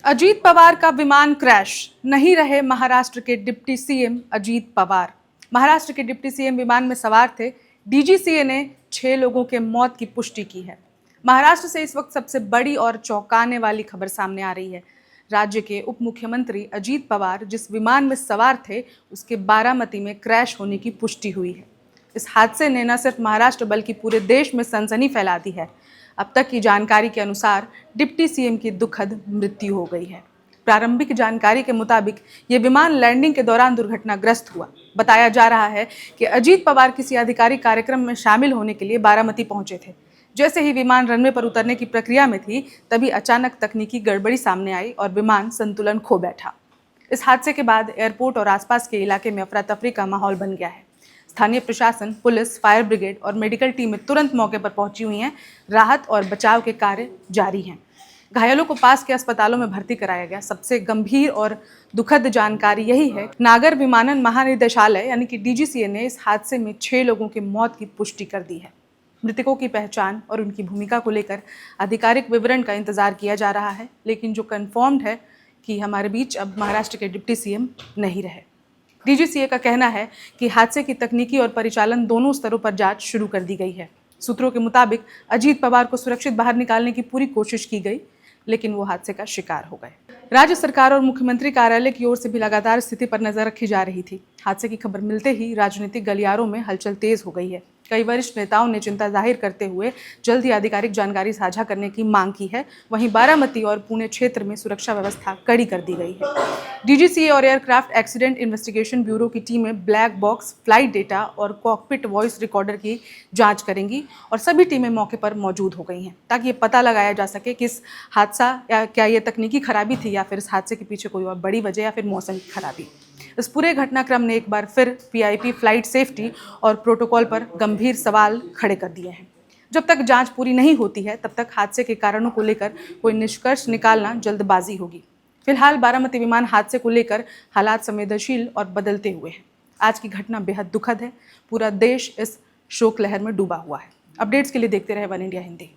अजीत पवार का विमान क्रैश, नहीं रहे महाराष्ट्र के डिप्टी सीएम अजीत पवार। महाराष्ट्र के डिप्टी सीएम विमान में सवार थे। डीजीसीए ने 6 लोगों के मौत की पुष्टि की है। महाराष्ट्र से इस वक्त सबसे बड़ी और चौंकाने वाली खबर सामने आ रही है। राज्य के उप मुख्यमंत्री अजीत पवार जिस विमान में सवार थे, उसके बारामती में क्रैश होने की पुष्टि हुई है। इस हादसे ने न सिर्फ महाराष्ट्र बल्कि पूरे देश में सनसनी फैला दी है। अब तक की जानकारी के अनुसार डिप्टी सीएम की दुखद मृत्यु हो गई है। प्रारंभिक जानकारी के मुताबिक ये विमान लैंडिंग के दौरान दुर्घटनाग्रस्त हुआ। बताया जा रहा है कि अजीत पवार किसी आधिकारिक कार्यक्रम में शामिल होने के लिए बारामती पहुंचे थे। जैसे ही विमान रनवे पर उतरने की प्रक्रिया में थी, तभी अचानक तकनीकी गड़बड़ी सामने आई और विमान संतुलन खो बैठा। इस हादसे के बाद एयरपोर्ट और आसपास के इलाके में अफरा तफरी का माहौल बन गया है। स्थानीय प्रशासन, पुलिस, फायर ब्रिगेड और मेडिकल टीमें तुरंत मौके पर पहुंची हुई हैं। राहत और बचाव के कार्य जारी हैं। घायलों को पास के अस्पतालों में भर्ती कराया गया। सबसे गंभीर और दुखद जानकारी यही है, नागर विमानन महानिदेशालय यानी कि डीजीसीए ने इस हादसे में 6 लोगों की मौत की पुष्टि कर दी है। मृतकों की पहचान और उनकी भूमिका को लेकर आधिकारिक विवरण का इंतजार किया जा रहा है, लेकिन जो कन्फर्म्ड है कि हमारे बीच अब महाराष्ट्र के डिप्टी सीएम नहीं रहे। डीजीसीए का कहना है कि हादसे की तकनीकी और परिचालन दोनों स्तरों पर जांच शुरू कर दी गई है। सूत्रों के मुताबिक अजीत पवार को सुरक्षित बाहर निकालने की पूरी कोशिश की गई, लेकिन वो हादसे का शिकार हो गए। राज्य सरकार और मुख्यमंत्री कार्यालय की ओर से भी लगातार स्थिति पर नजर रखी जा रही थी। हादसे की खबर मिलते ही राजनीतिक गलियारों में हलचल तेज हो गई है। कई वरिष्ठ नेताओं ने चिंता जाहिर करते हुए जल्द ही आधिकारिक जानकारी साझा करने की मांग की है। वहीं बारामती और पुणे क्षेत्र में सुरक्षा व्यवस्था कड़ी कर दी गई है। डीजीसीए और एयरक्राफ्ट एक्सीडेंट इन्वेस्टिगेशन ब्यूरो की टीमें ब्लैक बॉक्स, फ्लाइट डेटा और कॉकपिट वॉइस रिकॉर्डर की जांच करेंगी और सभी टीमें मौके पर मौजूद हो गई हैं ताकि ये पता लगाया जा सके कि इस हादसा या क्या ये तकनीकी खराबी थी या फिर इस हादसे के पीछे कोई और बड़ी वजह या फिर मौसम की खराबी। इस पूरे घटनाक्रम ने एक बार फिर वीआईपी फ्लाइट सेफ्टी और प्रोटोकॉल पर गंभीर सवाल खड़े कर दिए हैं। जब तक जांच पूरी नहीं होती है, तब तक हादसे के कारणों को लेकर कोई निष्कर्ष निकालना जल्दबाजी होगी। फिलहाल बारामती विमान हादसे को लेकर हालात संवेदनशील और बदलते हुए हैं। आज की घटना बेहद दुखद है। पूरा देश इस शोक लहर में डूबा हुआ है। अपडेट्स के लिए देखते रहे वन इंडिया हिंदी।